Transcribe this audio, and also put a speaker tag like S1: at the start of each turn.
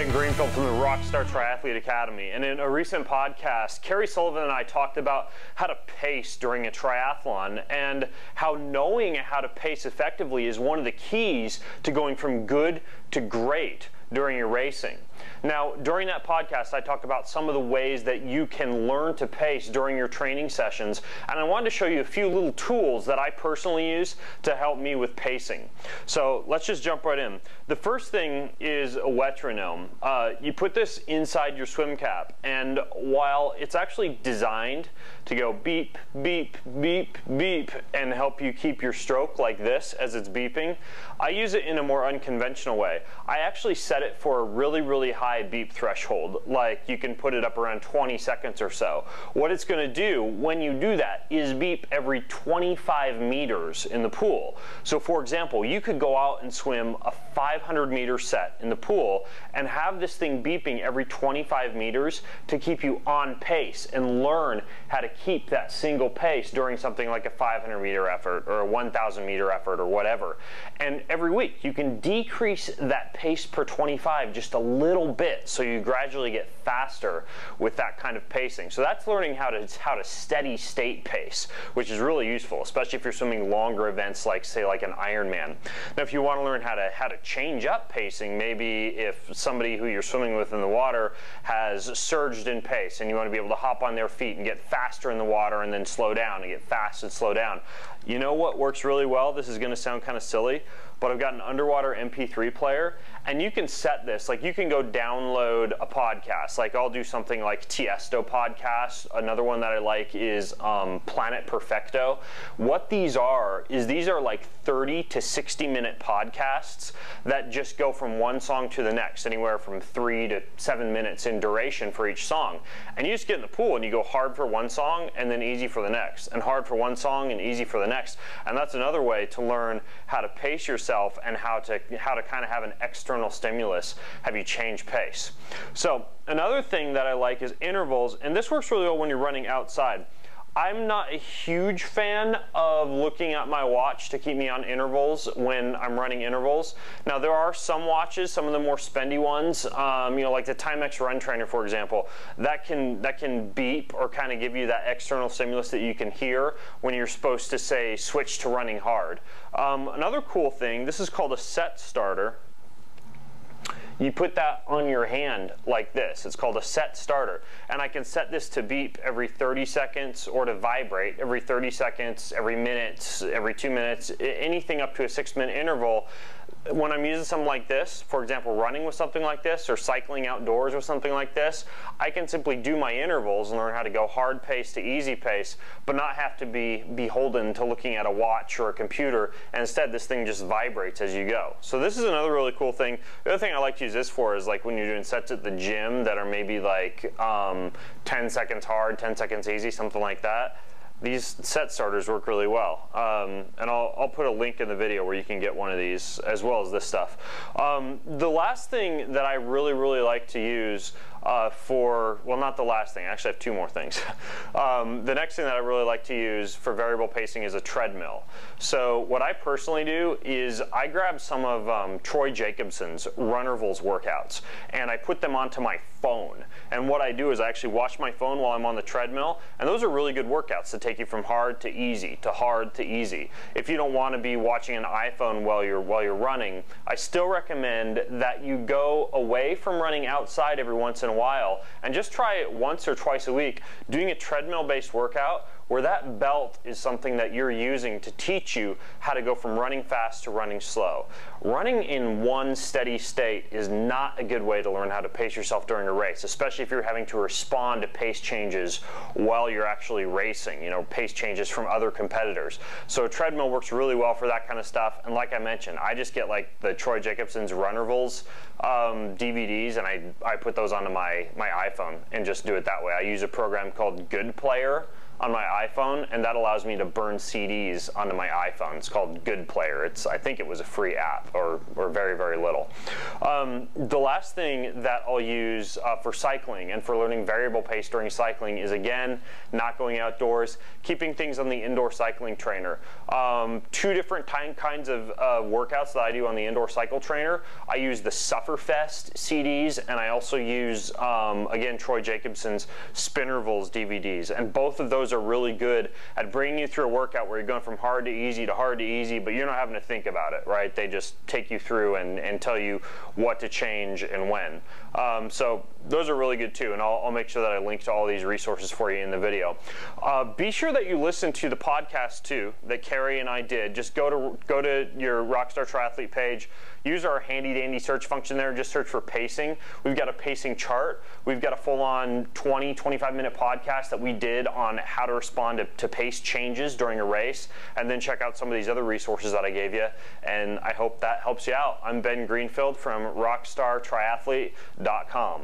S1: Ben Greenfield from the Rockstar Triathlete Academy, and in a recent podcast, Carrie Sullivan and I talked about how to pace during a triathlon and how knowing how to pace effectively is one of the keys to going from good to great during your racing. Now, during that podcast, I talked about some of the ways that you can learn to pace during your training sessions, and I wanted to show you a few little tools that I personally use to help me with pacing. So let's just jump right in. The first thing is a metronome. You put this inside your swim cap, and while it's actually designed to go beep, beep, beep, beep, and help you keep your stroke like this as it's beeping, I use it in a more unconventional way. I actually set it for a really high beep threshold, like you can put it up around 20 seconds or so. What it's going to do when you do that is beep every 25 meters in the pool. So for example, you could go out and swim a 500-meter set in the pool and have this thing beeping every 25 meters to keep you on pace and learn how to keep that single pace during something like a 500-meter effort or a 1,000-meter effort or whatever. And every week you can decrease that pace per 25 just a little bit, so you gradually get faster with that kind of pacing. So that's learning how to steady state pace, which is really useful, especially if you're swimming longer events like, say, like an Ironman. Now, if you want to learn how to change up pacing, maybe if somebody who you're swimming with in the water has surged in pace and you want to be able to hop on their feet and get faster in the water and then slow down and get fast and slow down. You know what works really well? This is going to sound kind of silly, but I've got an underwater MP3 player, and you can set this, like you can go download a podcast. Like I'll do something like Tiesto podcast. Another one that I like is Planet Perfecto. What these are like 30 to 60-minute podcasts that just go from one song to the next, anywhere from 3 to 7 minutes in duration for each song. And you just get in the pool and you go hard for one song and then easy for the next, and hard for one song and easy for the next. And that's another way to learn how to pace yourself and how to kind of have an external stimulus have you change pace. So another thing that I like is intervals, and this works really well when you're running outside. I'm not a huge fan of looking at my watch to keep me on intervals when I'm running intervals. Now there are some watches, some of the more spendy ones, you know, like the Timex Run Trainer, for example, that can beep or kind of give you that external stimulus that you can hear when you're supposed to say switch to running hard. Another cool thing, this is called a set starter. You put that on your hand like this. It's called a set starter. And I can set this to beep every 30 seconds or to vibrate every 30 seconds, every minute, every 2 minutes, anything up to a 6-minute interval. When I'm using something like this, for example, running with something like this or cycling outdoors with something like this, I can simply do my intervals and learn how to go hard pace to easy pace, but not have to be beholden to looking at a watch or a computer, and instead this thing just vibrates as you go. So this is another really cool thing. The other thing I like to use this for is like when you're doing sets at the gym that are maybe like 10 seconds hard, 10 seconds easy, something like that. These set starters work really well, and I'll put a link in the video where you can get one of these as well as this stuff. The last thing that I really like to use well, not the last thing, I actually have 2 more things. The next thing that I really like to use for variable pacing is a treadmill. So what I personally do is I grab some of Troy Jacobson's Runnervals workouts and I put them onto my phone. And what I do is I actually watch my phone while I'm on the treadmill, and those are really good workouts to take you from hard to easy to hard to easy. If you don't want to be watching an iPhone while you're running, I still recommend that you go away from running outside every once in a while and just try it once or twice a week doing a treadmill-based workout where that belt is something that you're using to teach you how to go from running fast to running slow. Running in one steady state is not a good way to learn how to pace yourself during a race, especially if you're having to respond to pace changes while you're actually racing, you know, pace changes from other competitors. So a treadmill works really well for that kind of stuff, and like I mentioned, I just get like the Troy Jacobson's Runnervals DVDs, and I put those onto my iPhone and just do it that way. I use a program called Good Player on my iPhone, and that allows me to burn CDs onto my iPhone. It's called Good Player. I think it was a free app, or very, very little. The last thing that I'll use for cycling and for learning variable pace during cycling is, again, not going outdoors, keeping things on the indoor cycling trainer. Two different kinds of workouts that I do on the indoor cycle trainer. I use the Sufferfest CDs, and I also use, again, Troy Jacobson's Spinnervals DVDs. And both of those are really good at bringing you through a workout where you're going from hard to easy to hard to easy, but you're not having to think about it, right? They just take you through and tell you what to change and when. So those are really good too, and I'll make sure that I link to all these resources for you in the video. Be sure that you listen to the podcast too that Carrie and I did. Just go to your Rockstar Triathlete page, use our handy dandy search function there, just search for pacing. We've got a pacing chart. We've got a full-on 20-25 minute podcast that we did on how to respond to pace changes during a race, and then check out some of these other resources that I gave you, and I hope that helps you out. I'm Ben Greenfield from rockstartriathlete.com.